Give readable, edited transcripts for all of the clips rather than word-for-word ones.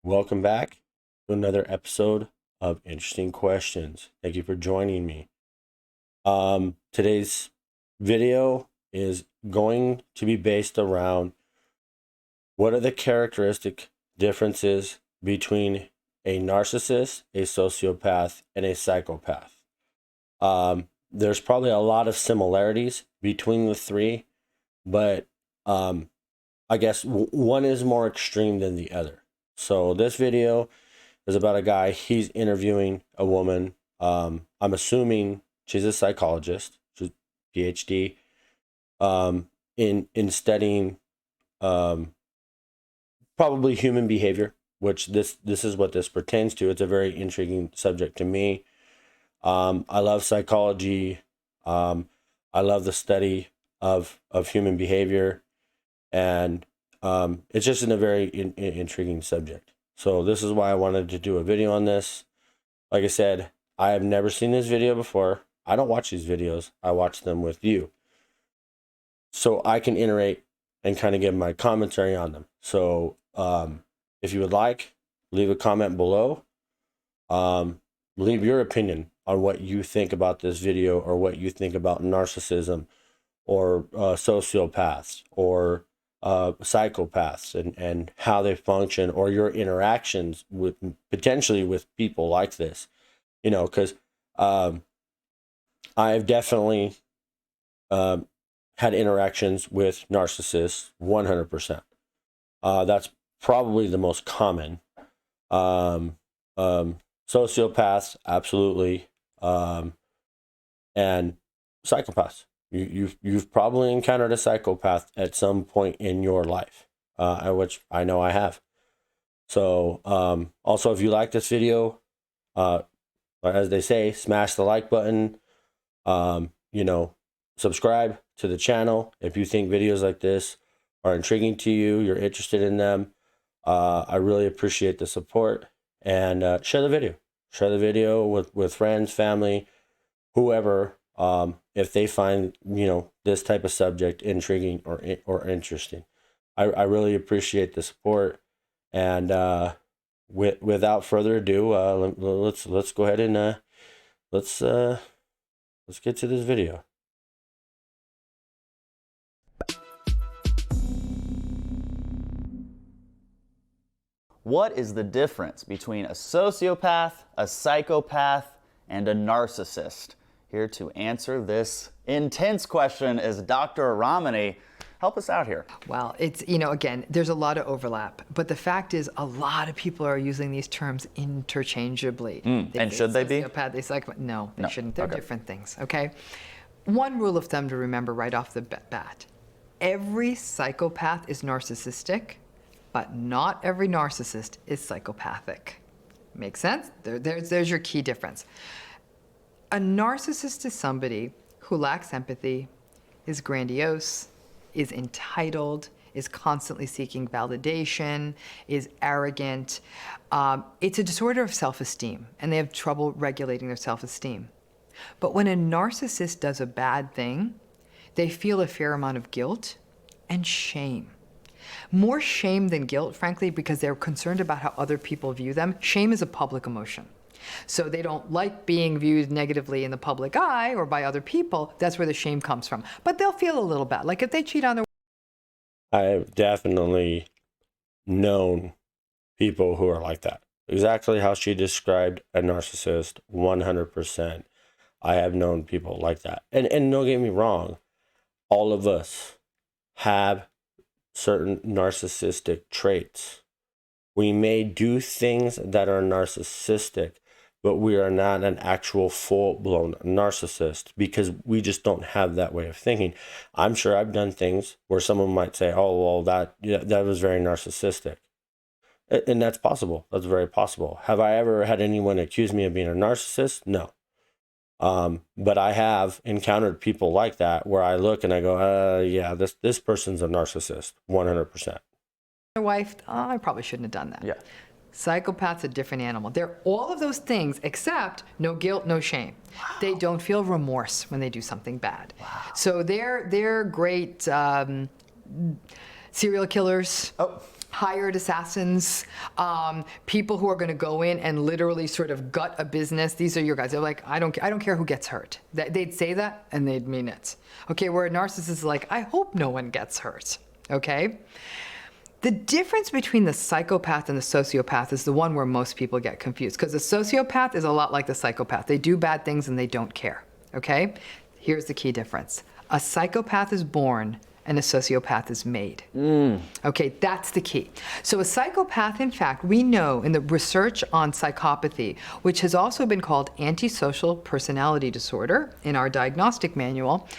Welcome back to another episode of Interesting Questions. Thank you for joining me. Today's video is going to be based around what are the characteristic differences between a narcissist, a sociopath, and a psychopath. There's probably a lot of similarities between the three, but I guess one is more extreme than the other. So this video is about a guy. He's interviewing a woman. I'm assuming she's a psychologist, she's a PhD, in studying probably human behavior, which this is what this pertains to. It's a very intriguing subject to me. I love psychology. I love the study of human behavior, and it's just in a very intriguing subject. So this is why I wanted to do a video on this. Like I said, I have never seen this video before. I don't watch these videos. I watch them with you, so I can iterate and kind of give my commentary on them. So if you would like, leave a comment below. Leave your opinion on what you think about this video, or what you think about narcissism, or sociopaths, or psychopaths, and how they function, or your interactions with potentially with people like this, because I've definitely had interactions with narcissists 100%. That's probably the most common. Sociopaths, absolutely, and psychopaths. You've probably encountered a psychopath at some point in your life, which I know I have. So also, if you like this video, as they say, smash the like button. Subscribe to the channel if you think videos like this are intriguing to you, you're interested in them. I really appreciate the support, and share the video. Share the video with friends, family, whoever. If they find this type of subject intriguing or interesting, I really appreciate the support. And without further ado, let's go ahead and let's get to this video. What is the difference between a sociopath, a psychopath, and a narcissist? Here to answer this intense question is Dr. Ramani. Help us out here. Well, it's, again, there's a lot of overlap, but the fact is a lot of people are using these terms interchangeably. And should they be? Sociopath, they psychopath. No, they shouldn't. They're Okay. different things, okay? One rule of thumb to remember right off the bat. Every psychopath is narcissistic, but not every narcissist is psychopathic. Make sense? There's your key difference. A narcissist is somebody who lacks empathy, is grandiose, is entitled, is constantly seeking validation, is arrogant. It's a disorder of self-esteem, and they have trouble regulating their self-esteem. But when a narcissist does a bad thing, they feel a fair amount of guilt and shame. More shame than guilt, frankly, because they're concerned about how other people view them. Shame is a public emotion. So they don't like being viewed negatively in the public eye or by other people. That's where the shame comes from. But they'll feel a little bad. Like if they cheat on their... I've definitely known people who are like that. Exactly how she described a narcissist, 100%. I have known people like that. And don't get me wrong, all of us have certain narcissistic traits. We may do things that are narcissistic, but we are not an actual full-blown narcissist because we just don't have that way of thinking. I'm sure I've done things where someone might say, oh, well, that was very narcissistic. And that's possible. That's very possible. Have I ever had anyone accuse me of being a narcissist? No. But I have encountered people like that where I look and I go, yeah, this person's a narcissist, 100%. Their wife, oh, I probably shouldn't have done that. Yeah. Psychopath's a different animal. They're all of those things except no guilt, no shame. Wow. They don't feel remorse when they do something bad. Wow. So they're great serial killers. Oh. hired assassins, people who are going to go in and literally sort of gut a business. These are your guys. They're like, I don't care who gets hurt. They'd say that and they'd mean it. Okay, where a narcissist is like, I hope no one gets hurt. Okay? The difference between the psychopath and the sociopath is the one where most people get confused, because the sociopath is a lot like the psychopath. They do bad things and they don't care. Okay? Here's the key difference. A psychopath is born and a sociopath is made. Okay, that's the key. So a psychopath, in fact, we know in the research on psychopathy, which has also been called antisocial personality disorder in our diagnostic manual,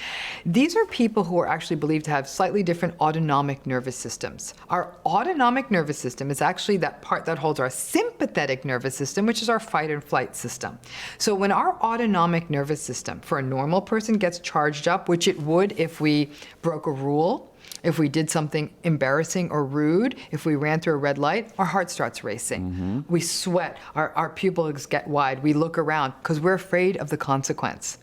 these are people who are actually believed to have slightly different autonomic nervous systems. Our autonomic nervous system is actually that part that holds our sympathetic nervous system, which is our fight and flight system. So when our autonomic nervous system for a normal person gets charged up, which it would if we broke a rule, if we did something embarrassing or rude, if we ran through a red light, our heart starts racing. We sweat, our pupils get wide, we look around because we're afraid of the consequence.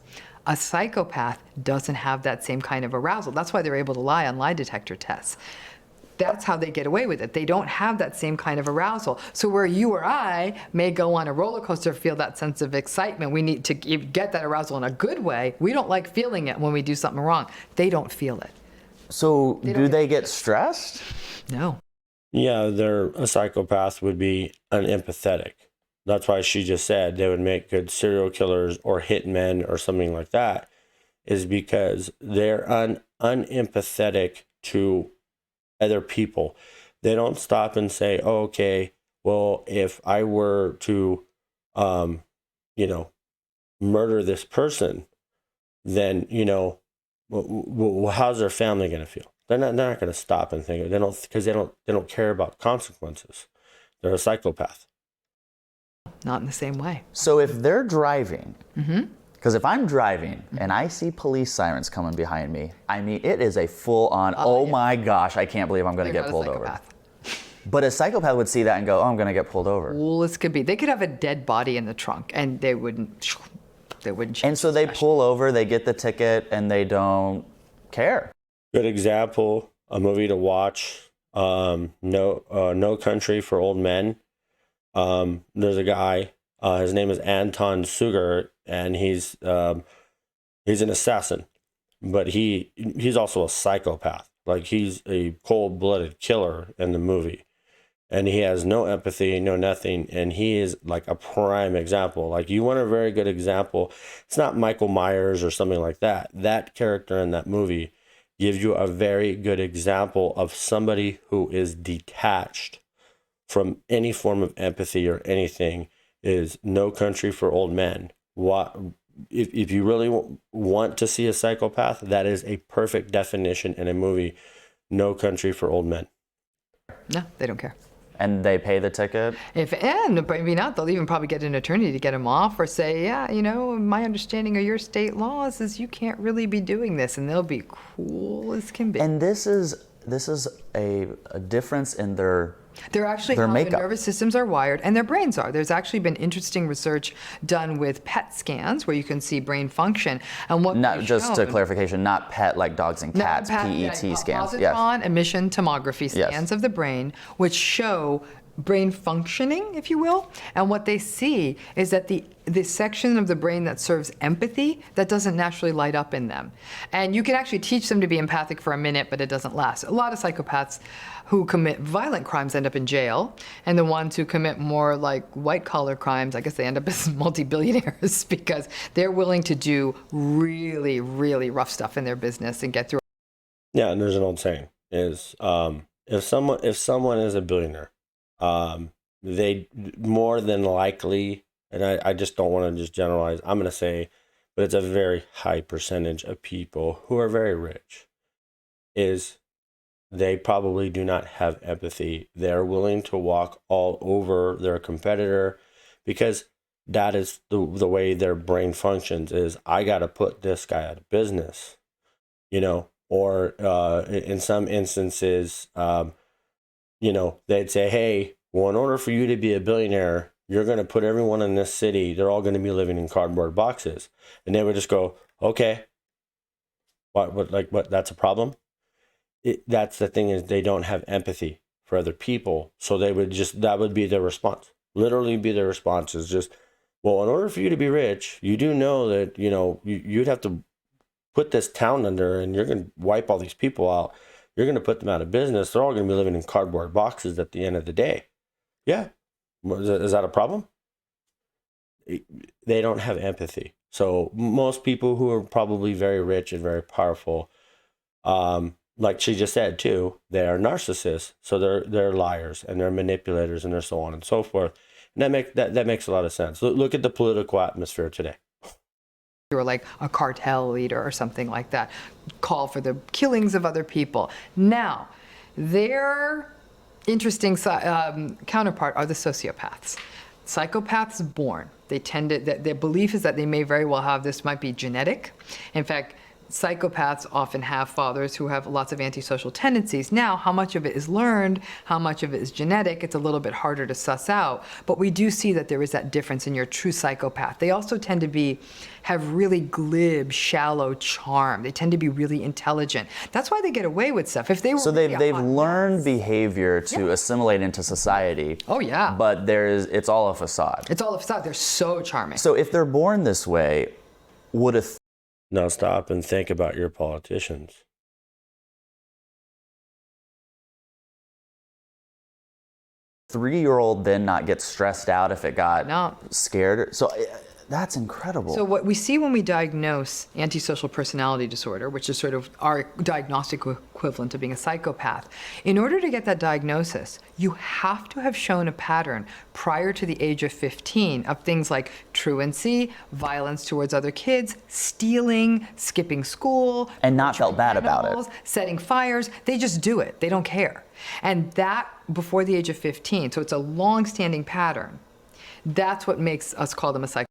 A psychopath doesn't have that same kind of arousal. That's why they're able to lie on lie detector tests. That's how they get away with it. They don't have that same kind of arousal. So where you or I may go on a roller coaster, feel that sense of excitement, we need to get that arousal in a good way. We don't like feeling it when we do something wrong. They don't feel it. So do they get stressed? No. Yeah, a psychopath would be unempathetic. That's why she just said they would make good serial killers or hitmen or something like that, is because they're unempathetic to other people. They don't stop and say, oh, okay, well, if I were to, murder this person, then, well, how's their family going to feel? They're not going to stop and think. Because they don't care about consequences. They're a psychopath. Not in the same way. So if they're driving, because if I'm driving and I see police sirens coming behind me, I mean, it is a full-on, my gosh, I can't believe I'm going to get pulled over. But a psychopath would see that and go, oh, I'm going to get pulled over. Well, this could be. They could have a dead body in the trunk and they wouldn't. And so they pull over, they get the ticket, and they don't care. Good example, a movie to watch, No Country for Old Men. There's a guy, his name is Anton Sugar, and he's an assassin, but he's also a psychopath. Like, he's a cold-blooded killer in the movie. And he has no empathy, no nothing. And he is like a prime example. Like, you want a very good example. It's not Michael Myers or something like that. That character in that movie gives you a very good example of somebody who is detached from any form of empathy or anything. Is No Country for Old Men. If you really want to see a psychopath, that is a perfect definition in a movie, No Country for Old Men. No, they don't care. And they pay the ticket? And maybe not. They'll even probably get an attorney to get him off, or say, yeah, my understanding of your state laws is you can't really be doing this. And they'll be cool as can be. And this is a difference in their They're actually their how makeup. their nervous systems are wired and their brains are. There's actually been interesting research done with PET scans where you can see brain function. And what Not they've just shown, to clarification, not PET like dogs and cats, PET scans. Positron emission tomography Yes. scans of the brain, which show brain functioning, if you will. And what they see is that the section of the brain that serves empathy, that doesn't naturally light up in them. And you can actually teach them to be empathic for a minute, but it doesn't last. A lot of psychopaths who commit violent crimes end up in jail, and the ones who commit more like white-collar crimes, I guess they end up as multi-billionaires because they're willing to do really, really rough stuff in their business and get through. Yeah, and there's an old saying is if someone is a billionaire, they more than likely, and I just don't want to just generalize, I'm going to say, but it's a very high percentage of people who are very rich, is they probably do not have empathy. They're willing to walk all over their competitor because that is the way their brain functions is, I got to put this guy out of business, or in some instances, they'd say, hey, well, in order for you to be a billionaire, you're going to put everyone in this city, they're all going to be living in cardboard boxes. And they would just go, okay, what, that's a problem? That's the thing, is they don't have empathy for other people. So they would just, that would be their response. Literally be their response is just, well, in order for you to be rich, you do know that, you know, you'd have to put this town under, and you're going to wipe all these people out. You're going to put them out of business. They're all going to be living in cardboard boxes at the end of the day. Yeah. Is that a problem? They don't have empathy. So most people who are probably very rich and very powerful, like she just said too, they are narcissists. So they're liars and they're manipulators and they're so on and so forth. And that makes a lot of sense. Look at the political atmosphere today. Or like a cartel leader or something like that, call for the killings of other people. Now, their interesting counterpart are the sociopaths. Psychopaths born. They tend to, their belief is that they may very well have, this might be genetic. In fact, psychopaths often have fathers who have lots of antisocial tendencies. Now, how much of it is learned, how much of it is genetic, it's a little bit harder to suss out. But we do see that there is that difference in your true psychopath. They also tend to have really glib, shallow charm. They tend to be really intelligent. That's why they get away with stuff. If they were so they've learned behavior to assimilate into society. Oh yeah. But it's all a facade. It's all a facade. They're so charming. So if they're born this way, would a Now stop and think about your politicians. three-year-old then not get stressed out if it got scared? So that's incredible. So what we see when we diagnose antisocial personality disorder, which is sort of our diagnostic equivalent to being a psychopath, in order to get that diagnosis, you have to have shown a pattern prior to the age of 15 of things like truancy, violence towards other kids, stealing, skipping school, and not felt bad about it, setting fires. They just do it. They don't care. And that before the age of 15. So it's a long-standing pattern. That's what makes us call them a psychopath.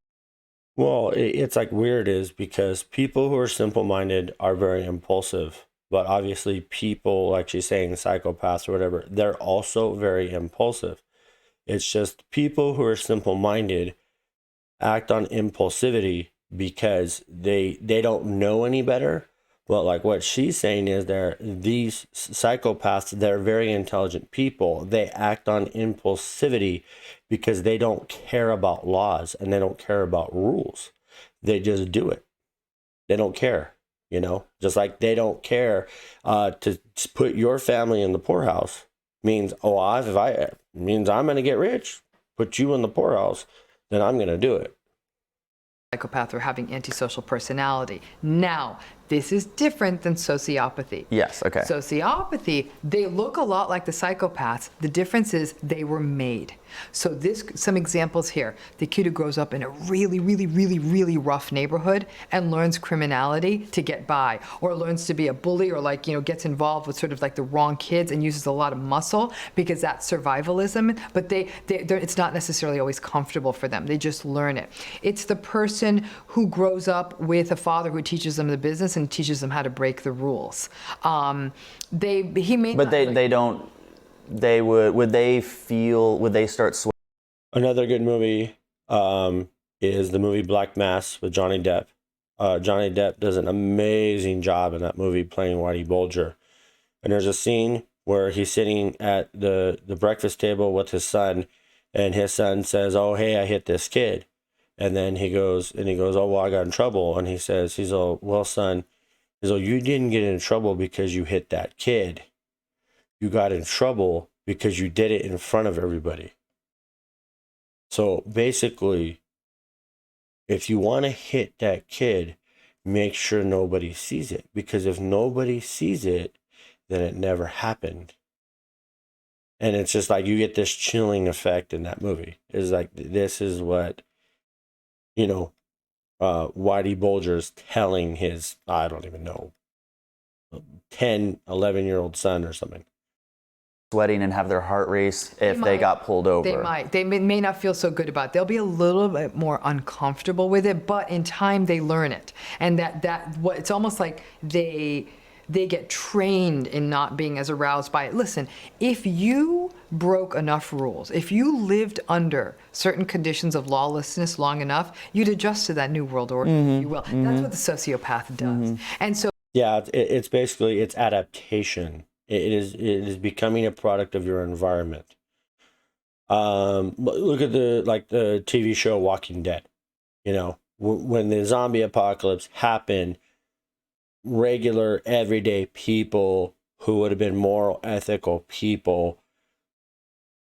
Well, it's like weird is because people who are simple-minded are very impulsive, but obviously people, like she's saying, psychopaths or whatever, they're also very impulsive. It's just people who are simple-minded act on impulsivity because they don't know any better. But like what she's saying is these psychopaths, they're very intelligent people. They act on impulsivity because they don't care about laws and they don't care about rules. They just do it. They don't care, you know, just like they don't care to put your family in the poorhouse means, means I'm going to get rich, put you in the poorhouse, then I'm going to do it. Psychopath or having antisocial personality. Now, this is different than sociopathy. Yes, okay. Sociopathy, they look a lot like the psychopaths. The difference is they were made. So some examples here. The kid who grows up in a really, really, really, really rough neighborhood and learns criminality to get by, or learns to be a bully, or gets involved with sort of like the wrong kids and uses a lot of muscle because that's survivalism, but it's not necessarily always comfortable for them. They just learn it. It's the person who grows up with a father who teaches them the business and teaches them how to break the rules. Would they start sweating? Another good movie is the movie Black Mass with Johnny Depp. Johnny Depp does an amazing job in that movie playing Whitey Bulger. And there's a scene where he's sitting at the breakfast table with his son, and his son says, "Oh, hey, I hit this kid." And then he goes, "Oh, well, I got in trouble." And he's all, "Well, son," "you didn't get in trouble because you hit that kid. You got in trouble because you did it in front of everybody." So basically, if you want to hit that kid, make sure nobody sees it. Because if nobody sees it, then it never happened. And it's just like you get this chilling effect in that movie. It's like, this is what, Whitey Bulger's telling his, I don't even know, 10, 11-year-old son or something. Sweating and have their heart race if they got pulled over. They might. They may not feel so good about it. They'll be a little bit more uncomfortable with it, but in time they learn it. And it's almost like they get trained in not being as aroused by it. Listen, if you broke enough rules, if you lived under certain conditions of lawlessness long enough, you'd adjust to that new world order, if you will. That's what the sociopath does. And so yeah, it's basically, it's adaptation. It is becoming a product of your environment. Look at the TV show Walking Dead. You know, when the zombie apocalypse happened, regular everyday people who would have been moral, ethical people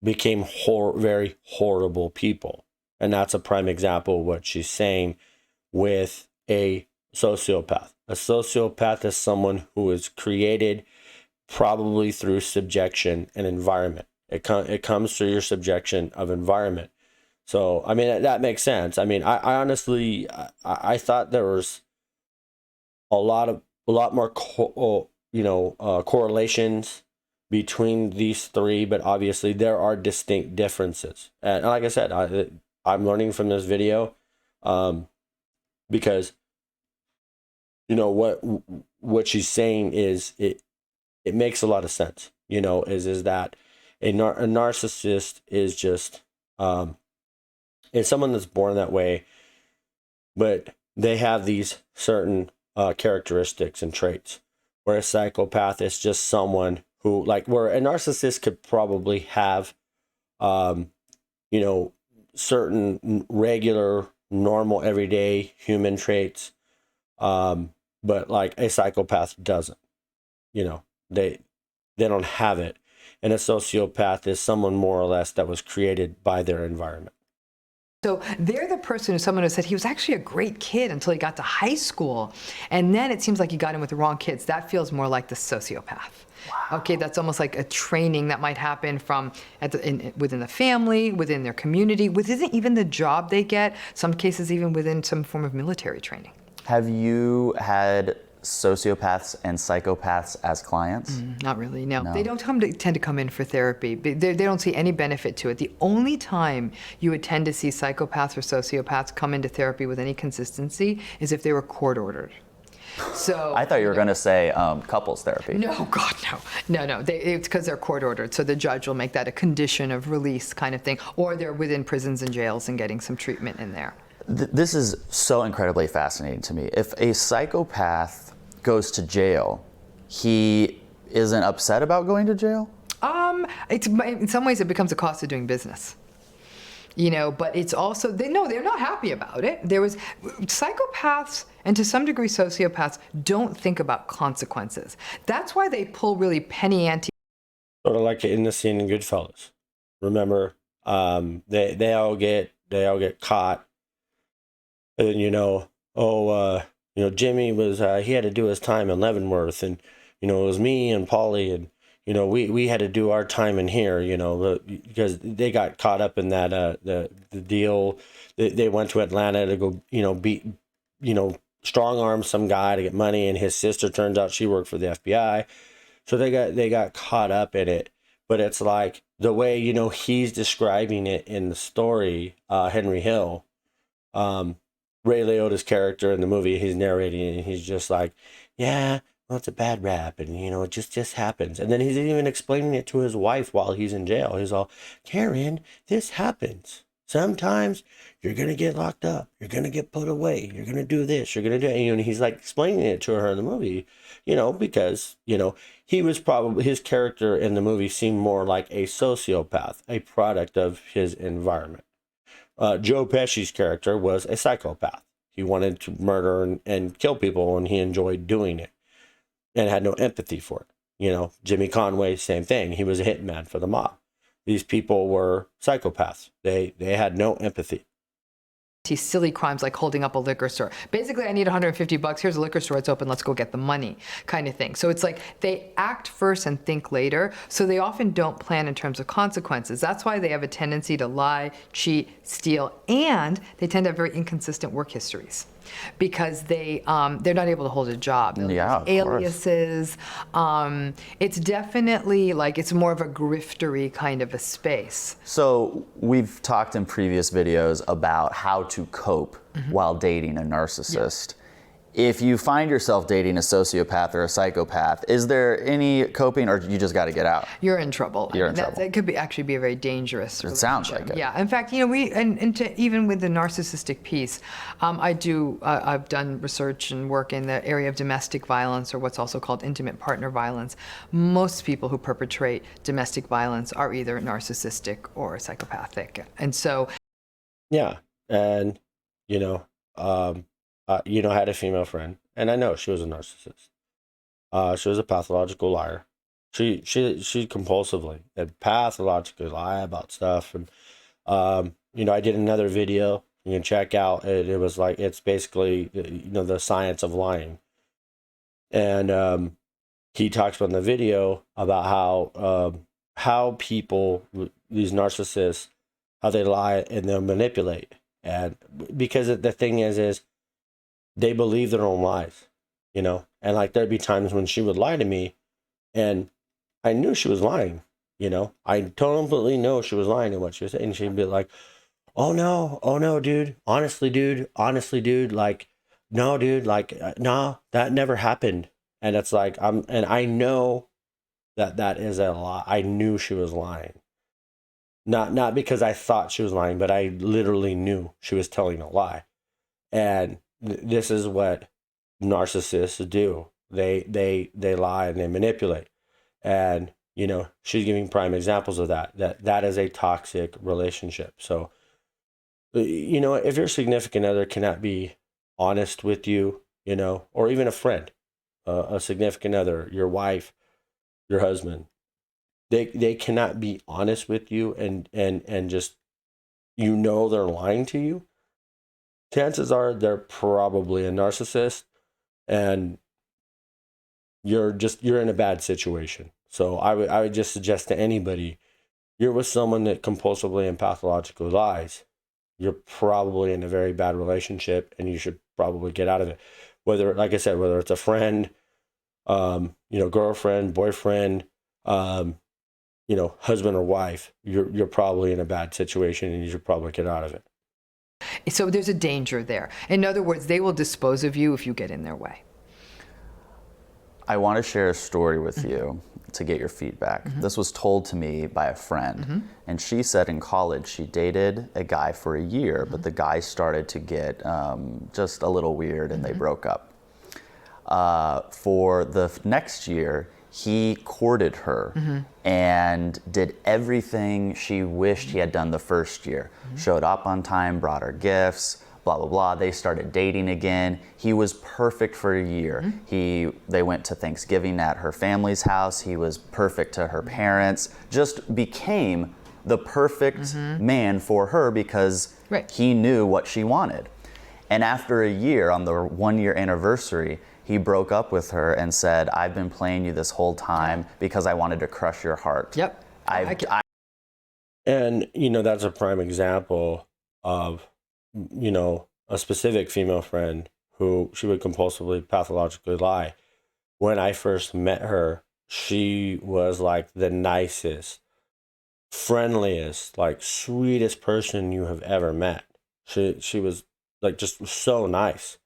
became very horrible people. And that's a prime example of what she's saying with a sociopath. A sociopath is someone who is created probably through subjection and environment. It comes through your subjection of environment. So, I mean, that makes sense. I mean, I honestly, I thought there was a lot more, correlations between these three, but obviously there are distinct differences. And like I said, I'm learning from this video, because, you know, what she's saying is it makes a lot of sense. You know, is that a narcissist is just is someone that's born that way, but they have these certain characteristics and traits. Where a psychopath is just someone who, like, where a narcissist could probably have, certain regular, normal, everyday human traits, but like a psychopath doesn't. You know, they don't have it. And a sociopath is someone more or less that was created by their environment. So they're the person someone who said he was actually a great kid until he got to high school. And then it seems like he got in with the wrong kids. That feels more like the sociopath. Wow. Okay, that's almost like a training that might happen from within the family, within their community, within even the job they get, some cases even within some form of military training. Have you had sociopaths and psychopaths as clients? Not really, no. They don't tend to come in for therapy. They don't see any benefit to it. The only time you would tend to see psychopaths or sociopaths come into therapy with any consistency is if they were court ordered. So I thought you were going to say couples therapy. No, God, no. It's because they're court ordered. So the judge will make that a condition of release kind of thing, or they're within prisons and jails and getting some treatment in there. This is so incredibly fascinating to me. If a psychopath goes to jail, he isn't upset about going to jail? In some ways it becomes a cost of doing business. You know, but it's also, they're not happy about it. Psychopaths, and to some degree sociopaths, don't think about consequences. That's why they pull really penny ante. Sort of like in the scene in Goodfellas. Remember, they all get caught. And Jimmy was he had to do his time in Leavenworth, and it was me and Paulie, and we had to do our time in here, because they got caught up in that the deal. They went to Atlanta to go beat strong arm some guy to get money, and his sister, turns out she worked for the FBI, so they got caught up in it. But it's like the way he's describing it in the story, Henry Hill, Ray Liotta's character in the movie, he's narrating, and he's just like, yeah, well, it's a bad rap, and it just happens. And then he's even explaining it to his wife while he's in jail. He's all, Karen, this happens. Sometimes you're gonna get locked up, you're gonna get put away, you're gonna do this, you're gonna do, and he's like explaining it to her in the movie, because he was probably, his character in the movie seemed more like a sociopath, a product of his environment. Joe Pesci's character was a psychopath. He wanted to murder and kill people, and he enjoyed doing it and had no empathy for it. Jimmy Conway, same thing. He was a hitman for the mob. These people were psychopaths. They had no empathy. Silly crimes like holding up a liquor store. Basically, I need $150. Here's a liquor store. It's open. Let's go get the money, kind of thing. So it's like they act first and think later. So they often don't plan in terms of consequences. That's why they have a tendency to lie, cheat, steal, and they tend to have very inconsistent work histories because they're not able to hold a job. Yeah, aliases. It's definitely like it's more of a griftery kind of a space. So we've talked in previous videos about how to cope while dating a narcissist. If you find yourself dating a sociopath or a psychopath, is there any coping, or you just got to get out? You're in trouble. You're in trouble. It could actually be a very dangerous relationship. It sounds like it. Yeah. In fact, even with the narcissistic piece, I've done research and work in the area of domestic violence, or what's also called intimate partner violence. Most people who perpetrate domestic violence are either narcissistic or psychopathic. And so. Yeah. And, I had a female friend, and I know she was a narcissist. She was a pathological liar. She compulsively and pathologically lie about stuff. And, I did another video you can check out. It was like, it's basically, the science of lying. And he talks about in the video about how people, these narcissists, how they lie and they'll manipulate. And because the thing is they believe their own lies, and like there'd be times when she would lie to me and I knew she was lying, I totally know she was lying in what she was saying. She'd be like, oh no, dude, honestly, dude, like, no, dude, like, no, that never happened. And it's like, and I know that is a lie. I knew she was lying. Not because I thought she was lying, but I literally knew she was telling a lie. And this is what narcissists do. They lie and they manipulate. And, she's giving prime examples of that. That is a toxic relationship. So, if your significant other cannot be honest with you, or even a friend, a significant other, your wife, your husband, they cannot be honest with you and just, they're lying to you, chances are they're probably a narcissist, and you're in a bad situation. So I would just suggest to anybody, you're with someone that compulsively and pathologically lies, you're probably in a very bad relationship, and you should probably get out of it. Whether, like I said, whether it's a friend, girlfriend, boyfriend, husband or wife, you're probably in a bad situation, and you should probably get out of it. So there's a danger there. In other words, they will dispose of you if you get in their way. I want to share a story with you to get your feedback. This was told to me by a friend, and she said in college she dated a guy for a year, but the guy started to get just a little weird, and they broke up. For the next year, he courted her and did everything she wished he had done the first year. Showed up on time, brought her gifts, blah, blah, blah. They started dating again. He was perfect for a year. They went to Thanksgiving at her family's house. He was perfect to her parents. Just became the perfect man for her because he knew what she wanted. And after a year, on the 1-year anniversary, he broke up with her and said, I've been playing you this whole time because I wanted to crush your heart. Yep. And, that's a prime example of, a specific female friend who she would compulsively, pathologically lie. When I first met her, she was like the nicest, friendliest, like sweetest person you have ever met. She was like just so nice.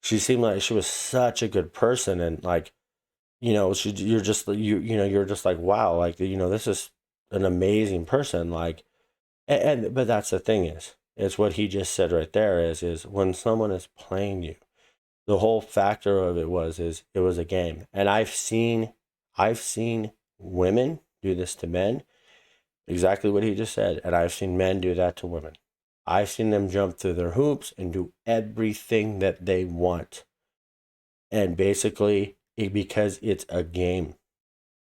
She seemed like she was such a good person, and like, you're just like, wow, like, this is an amazing person. Like, but that's the thing is what he just said right there is when someone is playing you, the whole factor of it was a game. And I've seen women do this to men, exactly what he just said. And I've seen men do that to women. I've seen them jump through their hoops and do everything that they want. And basically, because it's a game.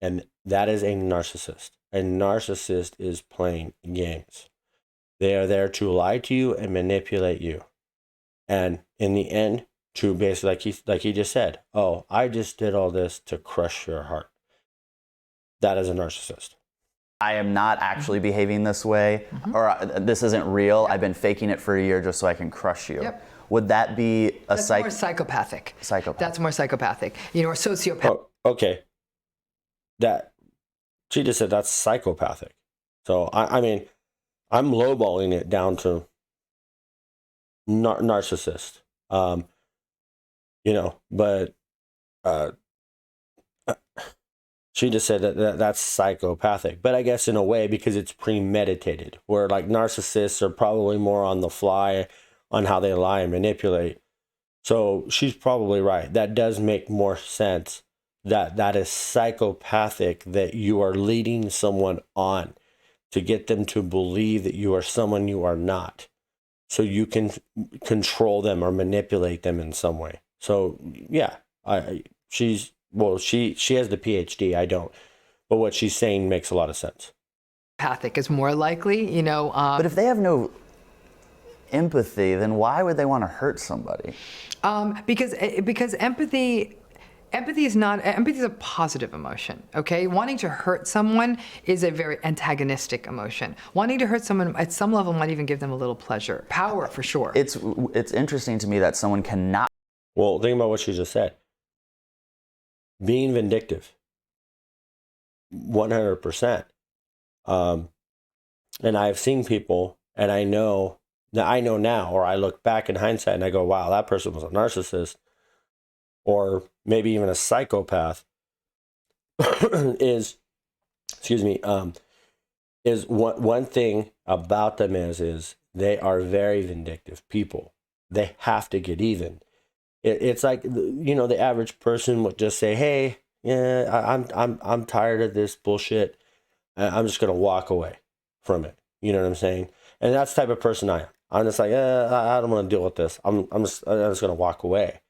And that is a narcissist. A narcissist is playing games. They are there to lie to you and manipulate you. And in the end, to basically, like he just said, oh, I just did all this to crush your heart. That is a narcissist. I am not actually behaving this way, or this isn't real. I've been faking it for a year just so I can crush you. Yep. Would that be a That's more psychopathic. Psychopath. That's more psychopathic. Or sociopath. Oh, okay. She just said that's psychopathic. So, I mean, I'm lowballing it down to narcissist. But uh, she just said that's psychopathic. But I guess in a way, because it's premeditated, where like narcissists are probably more on the fly on how they lie and manipulate. So she's probably right. That does make more sense. That is psychopathic, that you are leading someone on to get them to believe that you are someone you are not, so you can control them or manipulate them in some way. So yeah, she has the PhD. I don't, but what she's saying makes a lot of sense. Pathic is more likely, But if they have no empathy, then why would they want to hurt somebody? Because empathy is a positive emotion. Okay, wanting to hurt someone is a very antagonistic emotion. Wanting to hurt someone at some level might even give them a little pleasure, power for sure. It's interesting to me that someone cannot. Well, think about what she just said. Being vindictive, 100%. And I've seen people, and I know now, or I look back in hindsight and I go, wow, that person was a narcissist, or maybe even a psychopath. is one thing about them is they are very vindictive people. They have to get even. It's like, the average person would just say, hey, yeah, I'm tired of this bullshit. I'm just gonna walk away from it. You know what I'm saying? And that's the type of person I am. I'm just like, I don't want to deal with this. I'm just gonna walk away.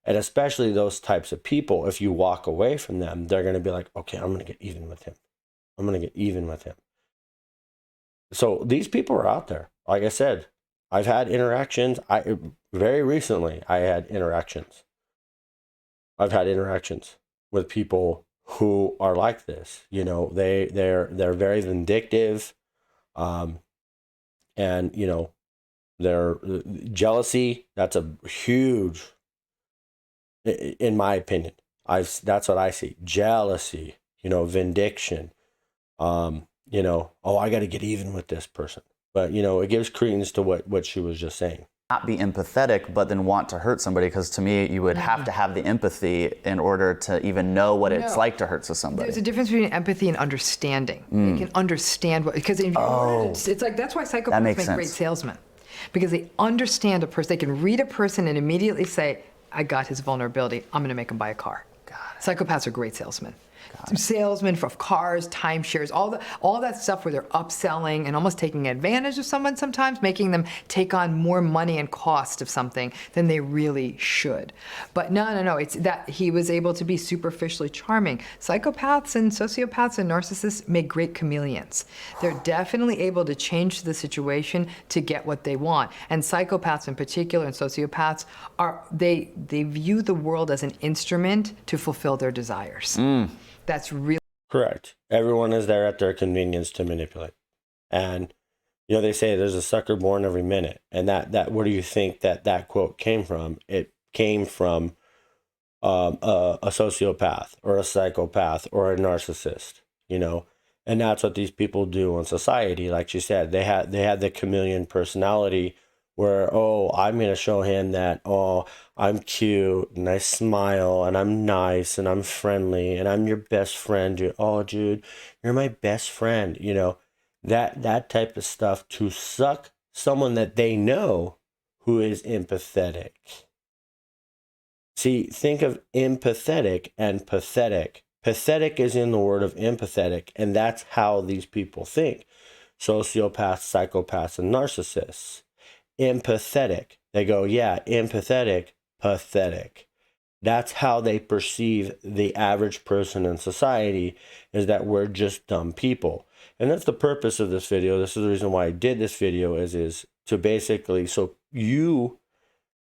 And especially those types of people, if you walk away from them, they're gonna be like, okay, I'm gonna get even with him. I'm gonna get even with him. So these people are out there. Like I said, I've had interactions. Very recently I had interactions. I've had interactions with people who are like this. They're very vindictive, and their jealousy. That's a huge, in my opinion. That's what I see. Jealousy. Vindication. Oh, I got to get even with this person. But it gives credence to what she was just saying. Not be empathetic, but then want to hurt somebody, because to me, you would have to have the empathy in order to even know what it's like to hurt somebody. There's a difference between empathy and understanding. You can understand because it's like, that's why psychopaths make great salesmen, because they understand a person. They can read a person and immediately say, I got his vulnerability. I'm going to make him buy a car. Psychopaths are great salesmen. Salesmen of cars, timeshares, all that stuff where they're upselling and almost taking advantage of someone sometimes, making them take on more money and cost of something than they really should. But no, it's that he was able to be superficially charming. Psychopaths and sociopaths and narcissists make great chameleons. They're definitely able to change the situation to get what they want. And psychopaths in particular and sociopaths they view the world as an instrument to fulfill their desires. That's really correct. Everyone is there at their convenience to manipulate. And, they say there's a sucker born every minute. And that where do you think that quote came from? It came from a sociopath or a psychopath or a narcissist, And that's what these people do in society. Like you said, they had the chameleon personality where, oh, I'm going to show him that, oh, I'm cute and I smile and I'm nice and I'm friendly and I'm your best friend, dude. Oh, dude, you're my best friend. That type of stuff to suck someone that they know who is empathetic. See, think of empathetic and pathetic. Pathetic is in the word of empathetic, and that's how these people think. Sociopaths, psychopaths, and narcissists. Empathetic. They go, yeah, empathetic, pathetic. That's how they perceive the average person in society, is that we're just dumb people. And that's the purpose of this video. This is the reason why I did this video is to basically, so you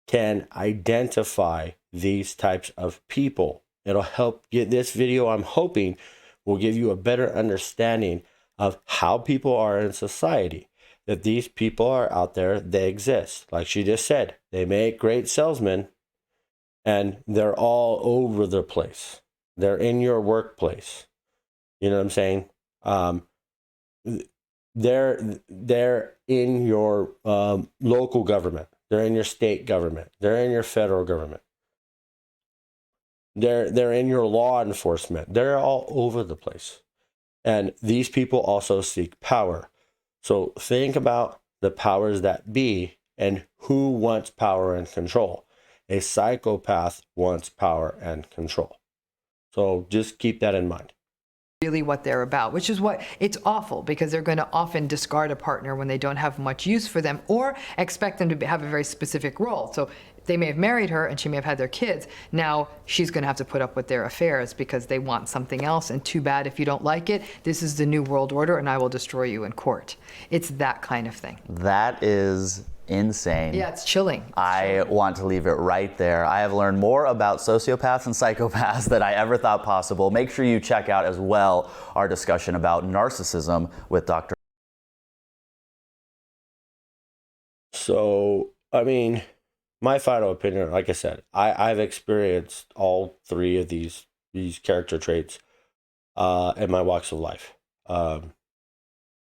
can identify these types of people. It'll help get this video, I'm hoping, will give you a better understanding of how people are in society. That these people are out there, they exist. Like she just said, they make great salesmen, and they're all over the place. They're in your workplace. You know what I'm saying? They're in your local government. They're in your state government. They're in your federal government. They're in your law enforcement. They're all over the place. And these people also seek power. So think about the powers that be and who wants power and control. A psychopath wants power and control. So just keep that in mind. Really what they're about, which is what it's awful, because they're going to often discard a partner when they don't have much use for them or expect them to have a very specific role. So they may have married her and she may have had their kids. Now she's going to have to put up with their affairs because they want something else. And too bad if you don't like it. This is the new world order and I will destroy you in court. It's that kind of thing. That is insane. Yeah, it's chilling. I want to leave it right there. I have learned more about sociopaths and psychopaths than I ever thought possible. Make sure you check out as well our discussion about narcissism with Dr. So, I mean, my final opinion, like I said, I've experienced all three of these character traits in my walks of life.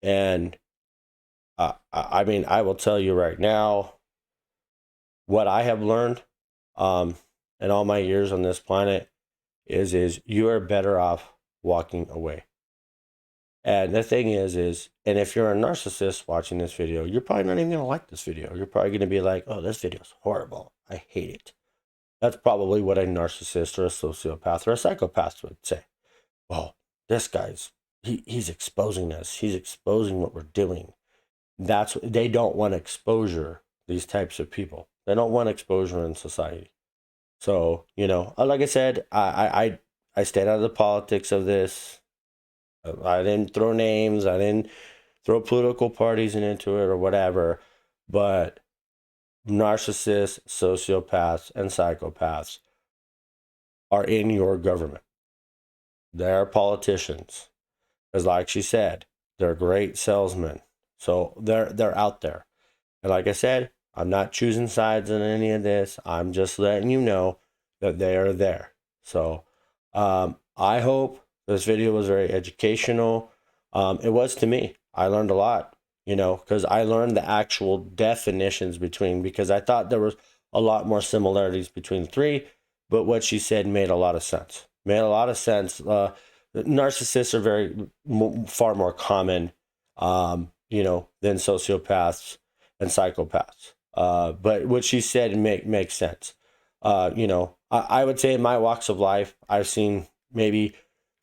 And I mean, I will tell you right now, what I have learned in all my years on this planet is you are better off walking away. And the thing is, and if you're a narcissist watching this video, you're probably not even going to like this video. You're probably going to be like, oh, this video is horrible. I hate it. That's probably what a narcissist or a sociopath or a psychopath would say. Well, this guy's, he's exposing us. He's exposing what we're doing. They don't want exposure, these types of people. They don't want exposure in society. So, you know, like I said, I stayed out of the politics of this. I didn't throw names. I didn't throw political parties into it or whatever. But narcissists, sociopaths, and psychopaths are in your government. They're politicians. Because like she said, they're great salesmen. So they're out there. And like I said, I'm not choosing sides in any of this. I'm just letting you know that they are there. So I hope this video was very educational. It was to me. I learned a lot, you know, because I learned the actual definitions because I thought there was a lot more similarities between the three, but what she said made a lot of sense. Narcissists are far more common, you know, than sociopaths and psychopaths. But what she said makes sense. You know, I would say in my walks of life, I've seen maybe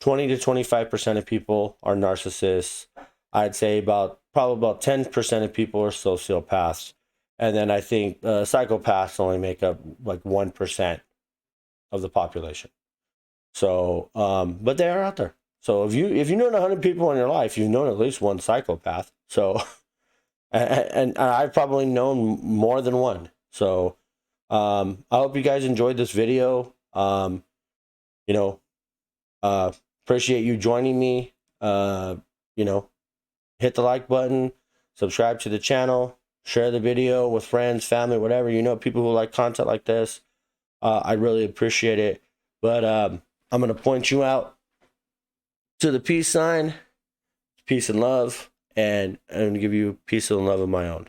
20 to 25% of people are narcissists. I'd say probably about 10% of people are sociopaths. And then I think psychopaths only make up like 1% of the population. So, but they are out there. So if you know 100 people in your life, you've known at least one psychopath. So, and I've probably known more than one. So, I hope you guys enjoyed this video. You know, appreciate you joining me. You know, hit the like button, subscribe to the channel, share the video with friends, family, whatever. You know, people who like content like this. I really appreciate it. But I'm going to point you out to the peace sign, peace and love, and I'm going to give you peace and love of my own.